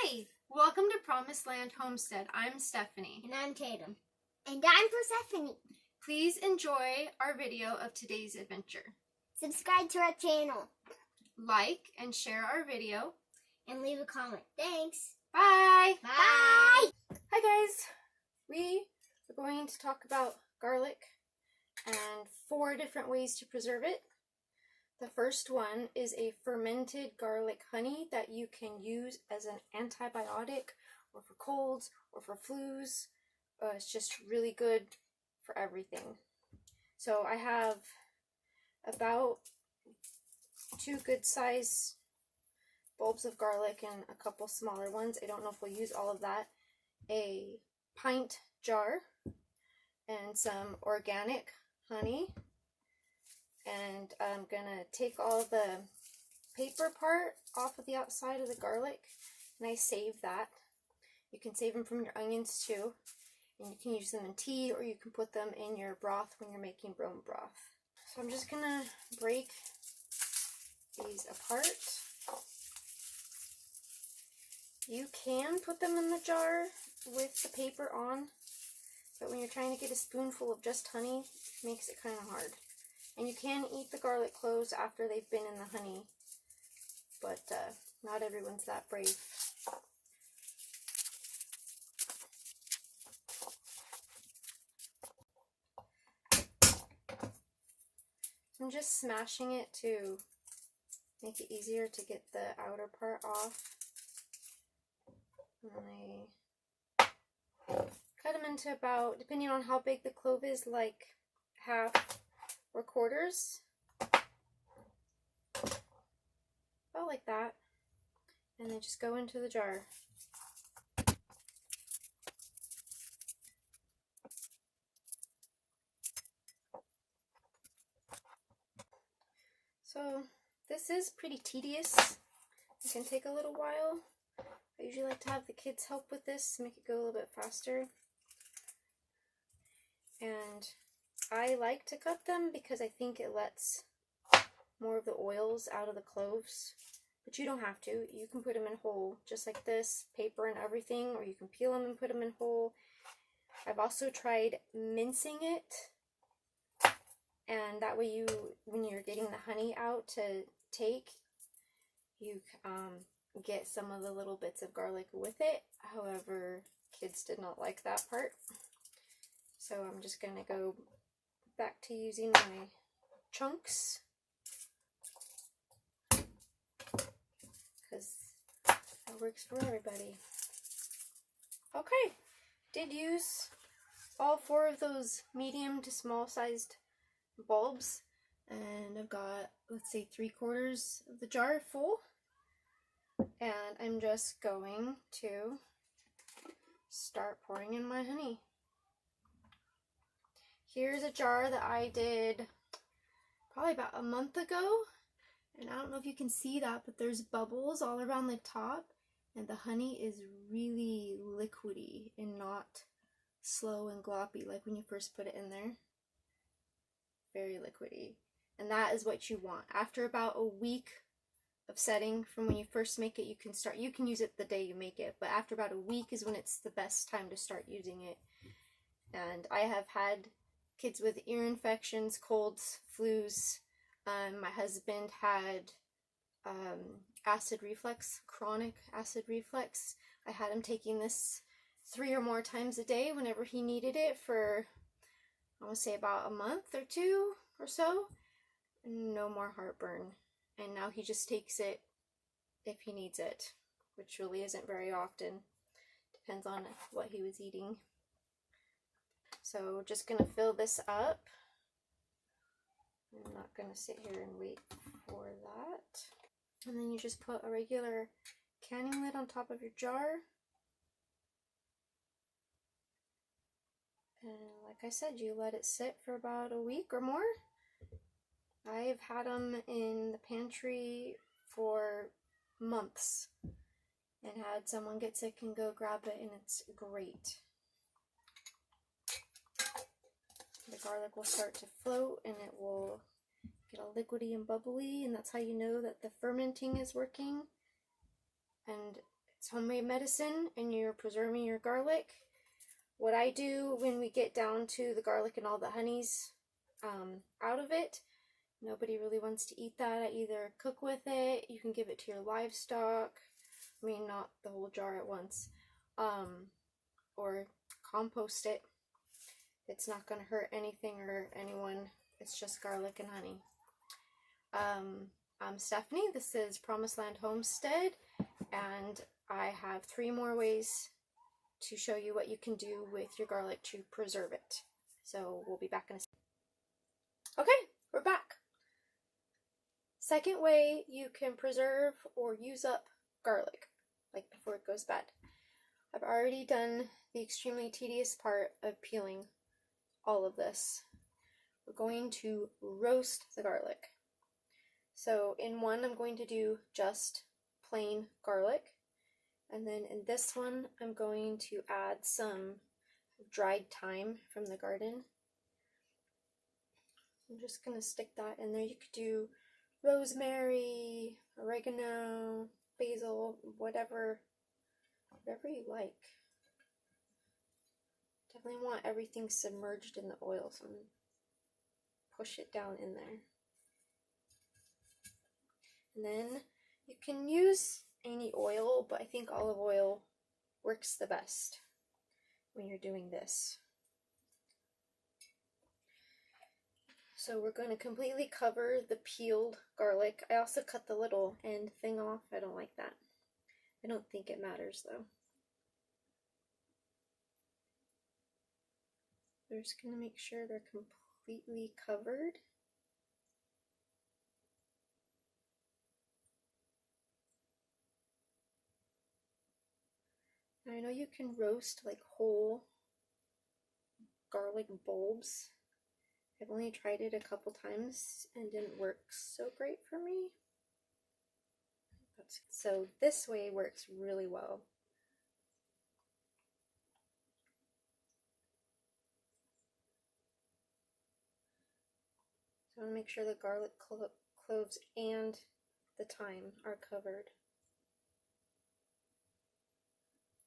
Hi! Welcome to Promised Land Homestead. I'm Stephanie. And I'm Tatum. And I'm Persephone. Please enjoy our video of today's adventure. Subscribe to our channel. Like and share our video. And leave a comment. Thanks. Bye! Bye! Hi guys! We are going to talk about garlic and 4 different ways to preserve it. The first one is a fermented garlic honey that you can use as an antibiotic or for colds or for flus. It's just really good for everything. So I have about 2 good size bulbs of garlic and a couple smaller ones. I don't know if we'll use all of that. A pint jar and some organic honey. And I'm gonna take all the paper part off of the outside of the garlic, and I save that. You can save them from your onions too, and you can use them in tea, or you can put them in your broth when you're making bone broth. So I'm just gonna break these apart. You can put them in the jar with the paper on, but when you're trying to get a spoonful of just honey, it makes it kind of hard. And you can eat the garlic cloves after they've been in the honey, but not everyone's that brave. I'm just smashing it to make it easier to get the outer part off. And I cut them into about, depending on how big the clove is, like half or quarters, about like that, and they just go into the jar. So this is pretty tedious. It can take a little while. I usually like to have the kids help with this to make it go a little bit faster. And I like to cut them because I think it lets more of the oils out of the cloves, but you don't have to. You can put them in whole, just like this, paper and everything, or you can peel them and put them in whole. I've also tried mincing it, and that way you, when you're getting the honey out to take, you get some of the little bits of garlic with it. However, kids did not like that part, so I'm just going to go back to using my chunks because that works for everybody. Okay, did use all 4 of those medium to small sized bulbs, and I've got, let's say, 3/4 of the jar full, and I'm just going to start pouring in my honey. Here's a jar that I did probably about a month ago, and I don't know if you can see that, but there's bubbles all around the top, and the honey is really liquidy and not slow and gloppy like when you first put it in there. Very liquidy, and that is what you want. After about a week of setting from when you first make it, you can use it the day you make it, but after about a week is when it's the best time to start using it. And I have had kids with ear infections, colds, flus. My husband had acid reflux, chronic acid reflux. I had him taking this 3 or more times a day whenever he needed it for, I want to say, about a month or 2 or so. No more heartburn. And now he just takes it if he needs it, which really isn't very often. Depends on what he was eating. So just gonna fill this up. I'm not gonna sit here and wait for that. And then you just put a regular canning lid on top of your jar. And like I said, you let it sit for about a week or more. I've had them in the pantry for months and had someone get sick and go grab it, and it's great. The garlic will start to float and it will get all liquidy and bubbly, and that's how you know that the fermenting is working. And it's homemade medicine and you're preserving your garlic. What I do when we get down to the garlic and all the honeys out of it, nobody really wants to eat that. I either cook with it, you can give it to your livestock, I mean not the whole jar at once, or compost it. It's not going to hurt anything or anyone. It's just garlic and honey. I'm Stephanie. This is Promised Land Homestead, and I have 3 more ways to show you what you can do with your garlic to preserve it. So we'll be back in a second. Okay, we're back. Second way you can preserve or use up garlic, like before it goes bad. I've already done the extremely tedious part of peeling all of this. We're going to roast the garlic. So in one, I'm going to do just plain garlic. And then in this one, I'm going to add some dried thyme from the garden. I'm just going to stick that in there. You could do rosemary, oregano, basil, whatever you like. Definitely want everything submerged in the oil, so I'm going to push it down in there. And then you can use any oil, but I think olive oil works the best when you're doing this. So we're going to completely cover the peeled garlic. I also cut the little end thing off. I don't like that. I don't think it matters though. We're just going to make sure they're completely covered. Now I know you can roast like whole garlic bulbs. I've only tried it a couple times and didn't work so great for me. So this way works really well. So I want to make sure the garlic, cloves, and the thyme are covered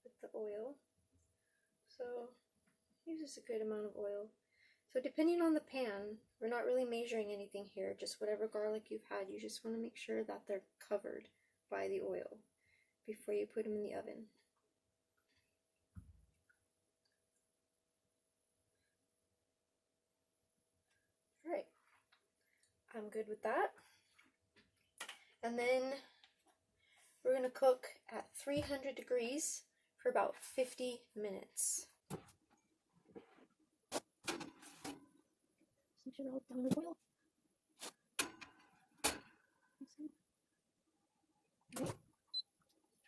with the oil. So uses a good amount of oil. So depending on the pan, we're not really measuring anything here, just whatever garlic you've had, you just want to make sure that they're covered by the oil before you put them in the oven. Alright, I'm good with that. And then we're going to cook at 300 degrees for about 50 minutes. Make sure they're all down with oil. Okay.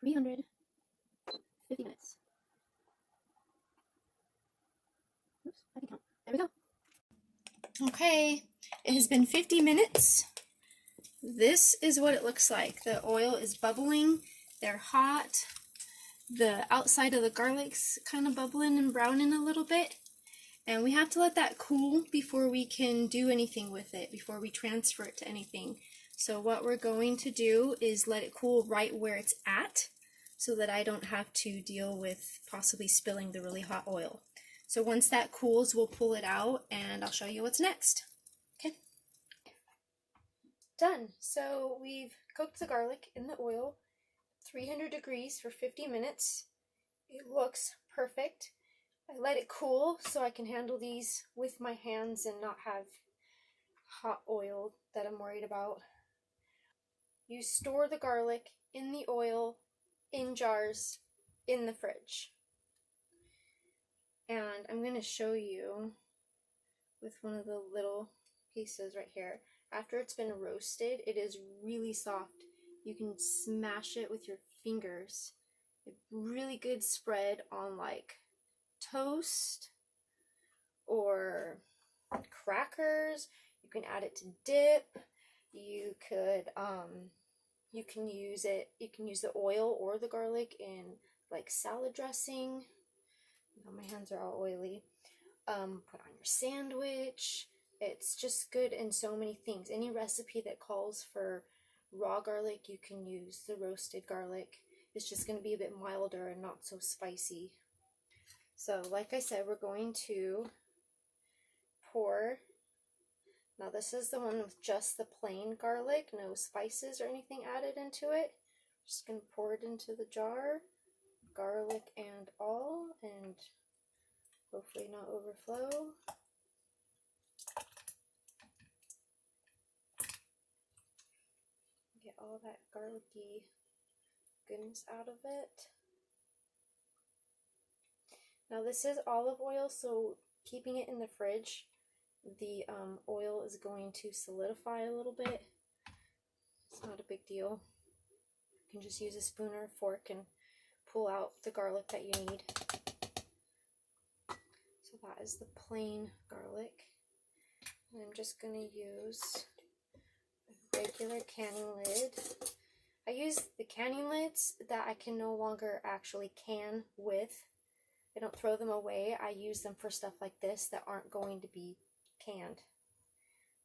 350 minutes. Oops, I can count. There we go. Okay, it has been 50 minutes. This is what it looks like. The oil is bubbling. They're hot. The outside of the garlic's kind of bubbling and browning a little bit. And we have to let that cool before we can do anything with it, before we transfer it to anything. So what we're going to do is let it cool right where it's at so that I don't have to deal with possibly spilling the really hot oil. So once that cools, we'll pull it out and I'll show you what's next. Okay. Done. So we've cooked the garlic in the oil, 300 degrees for 50 minutes. It looks perfect. I let it cool so I can handle these with my hands and not have hot oil that I'm worried about. You store the garlic in the oil in jars in the fridge. And I'm going to show you with one of the little pieces right here. After it's been roasted, it is really soft. You can smash it with your fingers. A really good spread on like toast or crackers. You can add it to dip. You can use the oil or the garlic in like salad dressing. Now my hands are all oily. Put on your sandwich. It's just good in so many things. Any recipe that calls for raw garlic, you can use the roasted garlic. It's just going to be a bit milder and not so spicy. So like I said, we're going to pour. Now this is the one with just the plain garlic, no spices or anything added into it. Just going to pour it into the jar, garlic and all, and hopefully not overflow. Get all that garlicky goodness out of it. Now this is olive oil, so keeping it in the fridge, the oil is going to solidify a little bit. It's not a big deal. You can just use a spoon or a fork and pull out the garlic that you need. So that is the plain garlic. And I'm just going to use a regular canning lid. I use the canning lids that I can no longer actually can with. I don't throw them away. I use them for stuff like this that aren't going to be canned.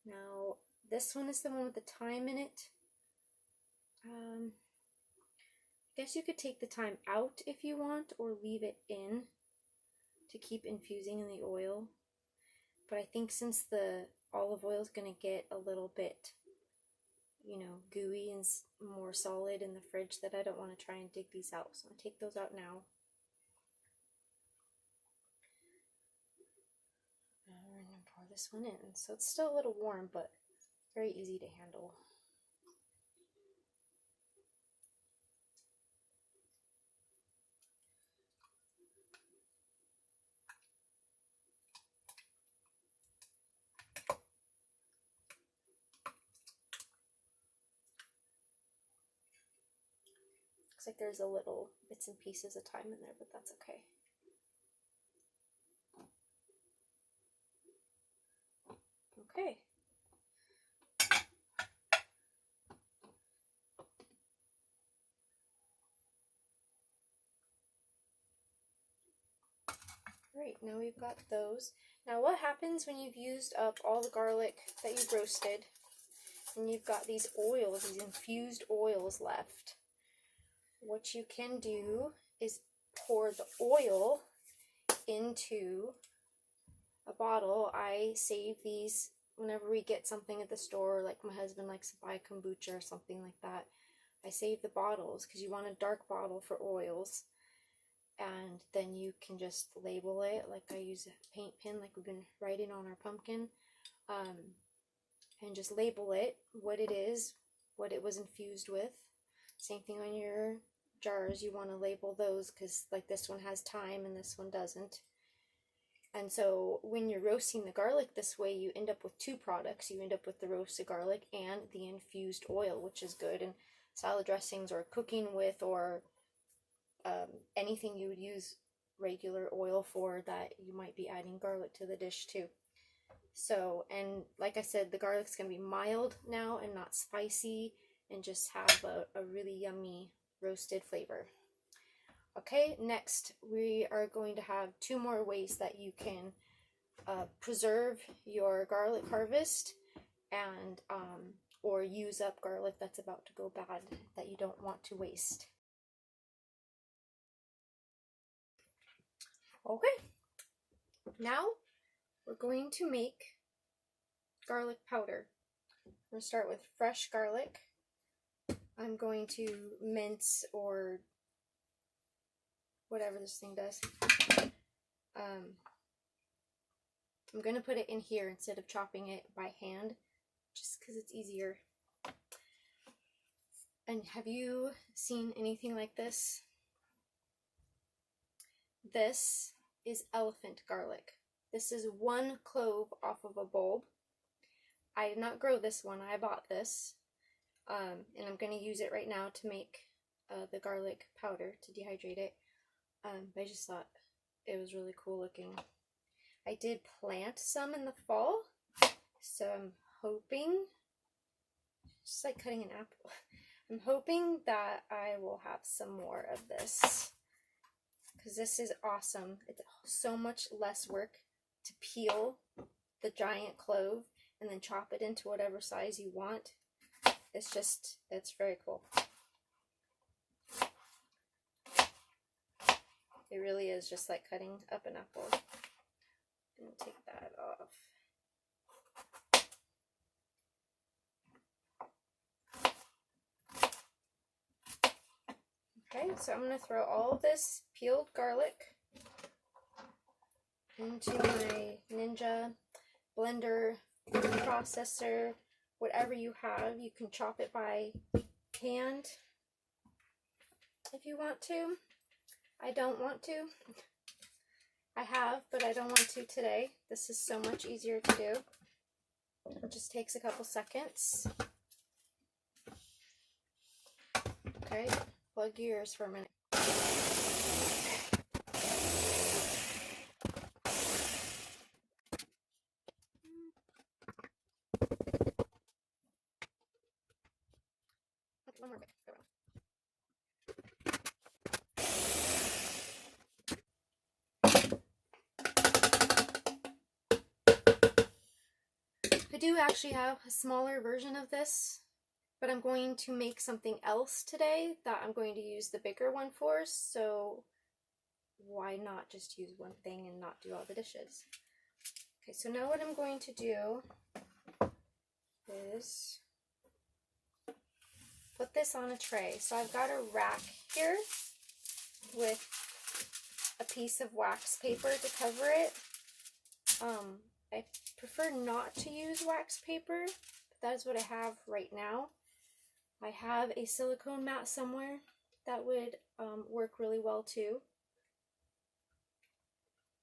Now, this one is the one with the thyme in it. I guess you could take the thyme out if you want, or leave it in to keep infusing in the oil. But I think since the olive oil is going to get a little bit, you know, gooey and more solid in the fridge, that I don't want to try and dig these out. So I'll take those out now. And then pour this one in. So it's still a little warm, but very easy to handle. Looks like there's a little bits and pieces of thyme in there, but that's okay. Okay. Great, now we've got those. Now what happens when you've used up all the garlic that you've roasted and you've got these oils, these infused oils left? What you can do is pour the oil into a bottle. I save these whenever we get something at the store, like my husband likes to buy kombucha or something like that. I save the bottles because you want a dark bottle for oils, and then you can just label it. Like I use a paint pen, like we've been writing on our pumpkin, and just label it, what it is, what it was infused with. Same thing on your jars, you want to label those, because like this one has thyme and this one doesn't. And so when you're roasting the garlic this way, you end up with two products. You end up with the roasted garlic and the infused oil, which is good. And salad dressings, or cooking with, or anything you would use regular oil for, that you might be adding garlic to the dish too. So, and like I said, the garlic's going to be mild now and not spicy, and just have a really yummy roasted flavor. Okay, next we are going to have two more ways that you can preserve your garlic harvest, and or use up garlic that's about to go bad that you don't want to waste. Okay, now we're going to make garlic powder. I'm going to start with fresh garlic. I'm going to mince, or whatever this thing does. I'm going to put it in here instead of chopping it by hand, just because it's easier. And have you seen anything like this? This is elephant garlic. This is one clove off of a bulb. I did not grow this one, I bought this. And I'm going to use it right now to make the garlic powder, to dehydrate it. I just thought it was really cool looking. I did plant some in the fall, so I'm hoping, just like cutting an apple, I'm hoping that I will have some more of this, because this is awesome. It's so much less work to peel the giant clove and then chop it into whatever size you want. It's very cool. It really is just like cutting up an apple. And take that off. Okay, so I'm going to throw all this peeled garlic into my Ninja blender, processor, whatever you have. You can chop it by hand if you want to. I don't want to. I have, but I don't want to today. This is so much easier to do. It just takes a couple seconds. Okay, plug your ears for a minute. One more bit. I do actually have a smaller version of this, but I'm going to make something else today that I'm going to use the bigger one for, so why not just use one thing and not do all the dishes? Okay, so now what I'm going to do is put this on a tray. So I've got a rack here with a piece of wax paper to cover it. I prefer not to use wax paper, but that is what I have right now. I have a silicone mat somewhere that would work really well too.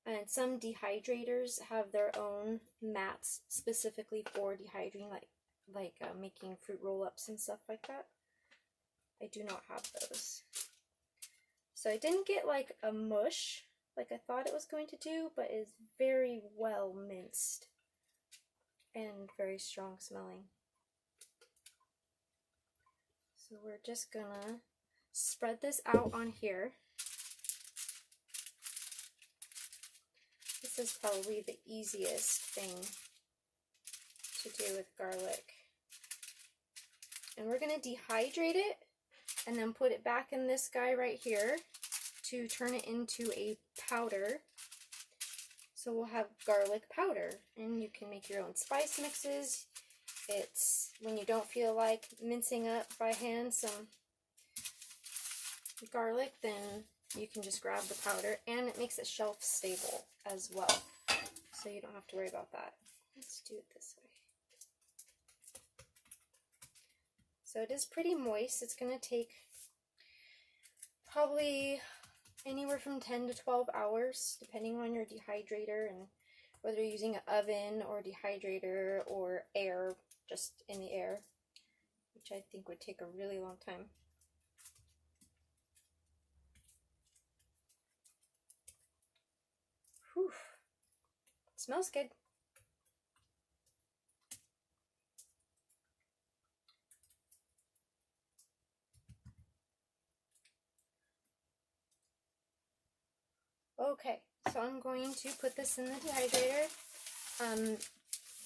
And some dehydrators have their own mats specifically for dehydrating, like making fruit roll-ups and stuff like that. I do not have those. So I didn't get like a mush like I thought it was going to do, but is very well minced and very strong smelling. So we're just gonna spread this out on here. This is probably the easiest thing to do with garlic. And we're gonna dehydrate it and then put it back in this guy right here to turn it into a powder. So we'll have garlic powder, and you can make your own spice mixes. It's when you don't feel like mincing up by hand some garlic, then you can just grab the powder, and it makes it shelf stable as well, so you don't have to worry about that. Let's do it this way. So it is pretty moist. It's going to take probably anywhere from 10 to 12 hours, depending on your dehydrator and whether you're using an oven or dehydrator or air, just in the air, which I think would take a really long time. Whew. It smells good. Okay, so I'm going to put this in the dehydrator.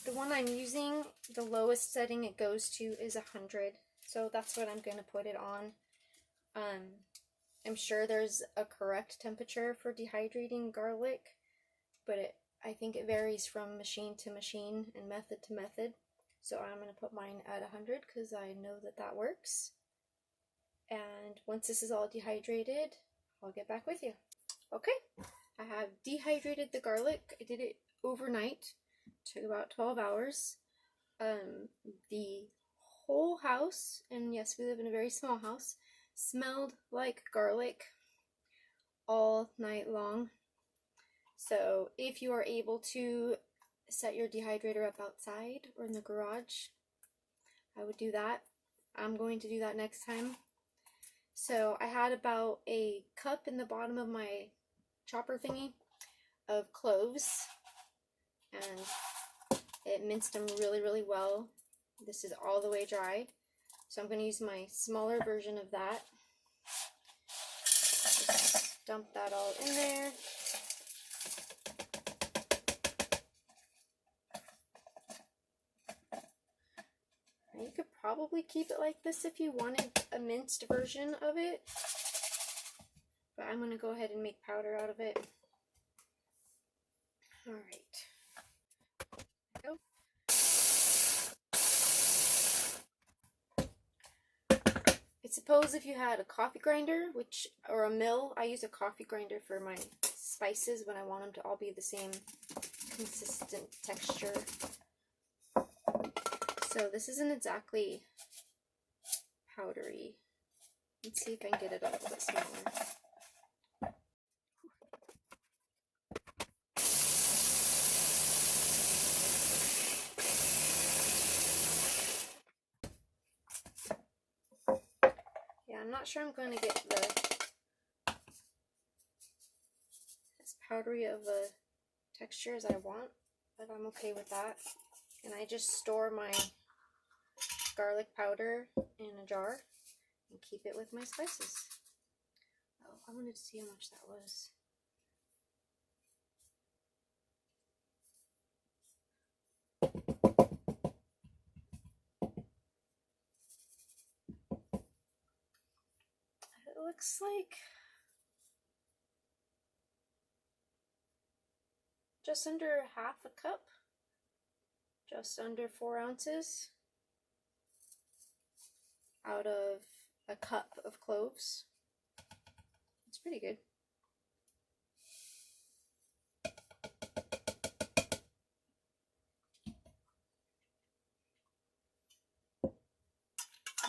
The one I'm using, the lowest setting it goes to is 100, so that's what I'm going to put it on. I'm sure there's a correct temperature for dehydrating garlic, but I think it varies from machine to machine and method to method. So I'm going to put mine at 100 because I know that that works. And once this is all dehydrated, I'll get back with you. Okay, I have dehydrated the garlic. I did it overnight. It took about 12 hours. The whole house, and yes, we live in a very small house, smelled like garlic all night long. So if you are able to set your dehydrator up outside or in the garage, I would do that. I'm going to do that next time. So I had about a cup in the bottom of my chopper thingy of cloves, and it minced them really, really well. This is all the way dry. So I'm going to use my smaller version of that. Just dump that all in there. You could probably keep it like this if you wanted a minced version of it, but but I'm going to go ahead and make powder out of it. All right. Go. I suppose if you had a coffee grinder, or a mill, I use a coffee grinder for my spices when I want them to all be the same consistent texture. So this isn't exactly powdery. Let's see if I can get it a little bit smaller. Yeah, I'm not sure I'm going to get as powdery of a texture as I want, but I'm okay with that. And I just store my garlic powder in a jar and keep it with my spices. Oh, I wanted to see how much that was. It looks like just under half a cup, just under 4 ounces out of a cup of cloves. It's pretty good.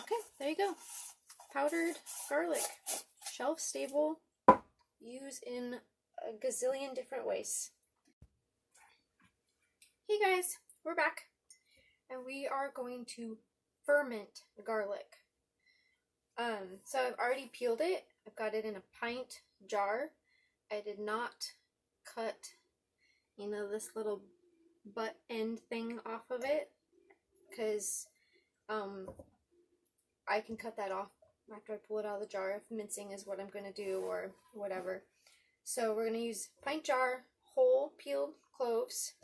Okay, there you go. Powdered garlic, shelf stable, used in a gazillion different ways. Hey guys, we're back, and we are going to ferment the garlic. So I've already peeled it. I've got it in a pint jar. I did not cut, this little butt end thing off of it, because I can cut that off after I pull it out of the jar if mincing is what I'm going to do or whatever. So we're going to use pint jar, whole peeled cloves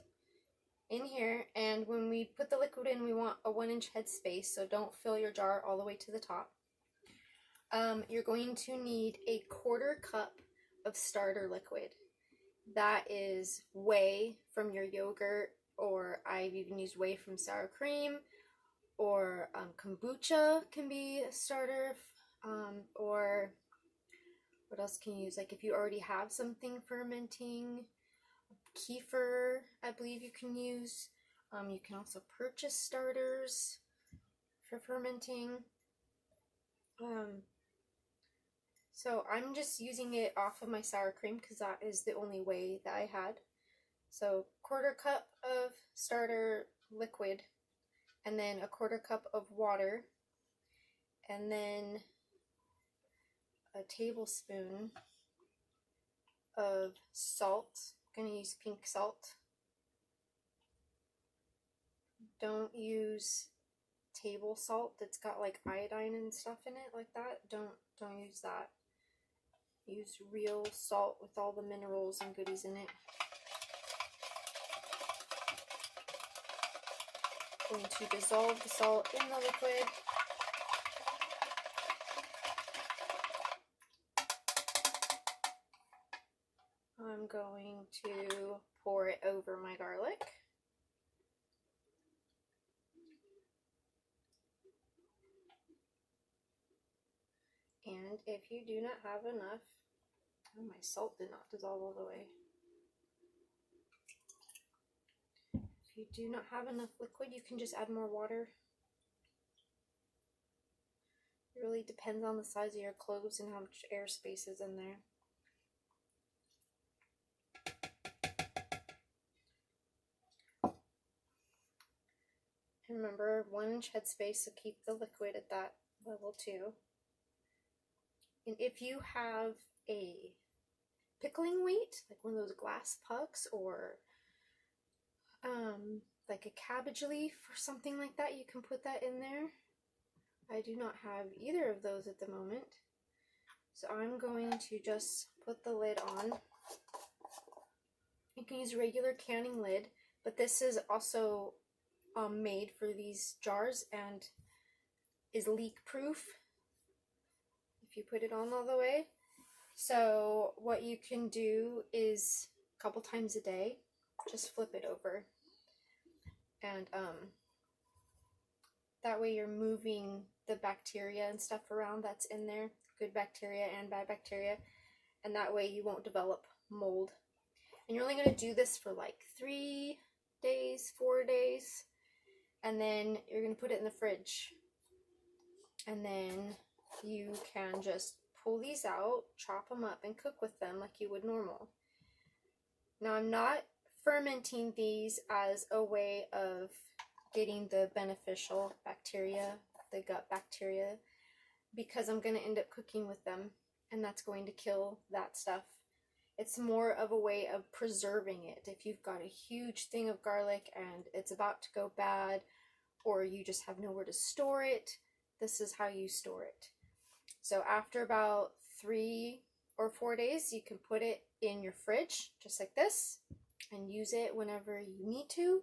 in here, and when we put the liquid in, we want a 1-inch headspace, so don't fill your jar all the way to the top. You're going to need a 1/4 cup of starter liquid. That is whey from your yogurt, or I've even used whey from sour cream, or kombucha can be a starter, or what else can you use? Like if you already have something fermenting, kefir, I believe you can use. You can also purchase starters for fermenting. So I'm just using it off of my sour cream because that is the only way that I had. So 1/4 cup of starter liquid, and then a 1/4 cup of water, and then a tablespoon of salt. I'm going to use pink salt. Don't use table salt that's got like iodine and stuff in it like that. Don't use that. Use real salt with all the minerals and goodies in it. Going to dissolve the salt in the liquid. I'm going to pour it over my garlic. And if you do not have enough, oh, my salt did not dissolve all the way. If you do not have enough liquid, you can just add more water. It really depends on the size of your cloves and how much airspace is in there. And remember, 1-inch headspace, so keep the liquid at that level too. And if you have a pickling weight, like one of those glass pucks, or like a cabbage leaf or something like that, you can put that in there. I do not have either of those at the moment, so I'm going to just put the lid on. You can use a regular canning lid, but this is also made for these jars and is leak proof if you put it on all the way. So what you can do is a couple times a day, just flip it over. And that way you're moving the bacteria and stuff around that's in there, good bacteria and bad bacteria, and that way you won't develop mold. And you're only going to do this for like 3 days, 4 days, and then you're going to put it in the fridge. And then you can just pull these out, chop them up, and cook with them like you would normal. Now, I'm not fermenting these as a way of getting the beneficial bacteria, the gut bacteria, because I'm going to end up cooking with them, and that's going to kill that stuff. It's more of a way of preserving it. If you've got a huge thing of garlic and it's about to go bad, or you just have nowhere to store it, this is how you store it. So after about 3 or 4 days, you can put it in your fridge, just like this, and use it whenever you need to.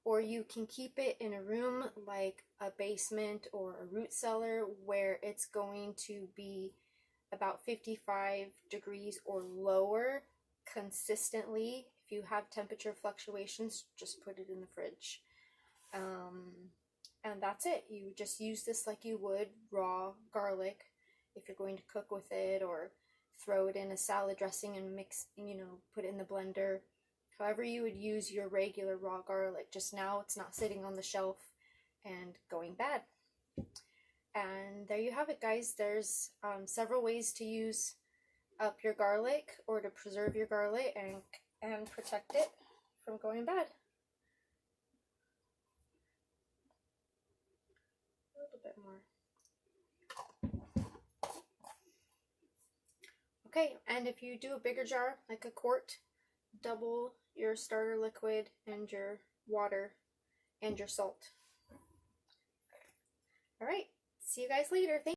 Or you can keep it in a room like a basement or a root cellar where it's going to be about 55 degrees or lower consistently. If you have temperature fluctuations, just put it in the fridge. And that's it. You just use this like you would raw garlic if you're going to cook with it, or throw it in a salad dressing and mix, put it in the blender. However you would use your regular raw garlic, just now it's not sitting on the shelf and going bad. And there you have it, guys. There's several ways to use up your garlic or to preserve your garlic and protect it from going bad. A little bit more. Okay, and if you do a bigger jar, like a quart, double your starter liquid and your water and your salt. All right, see you guys later. Thank you.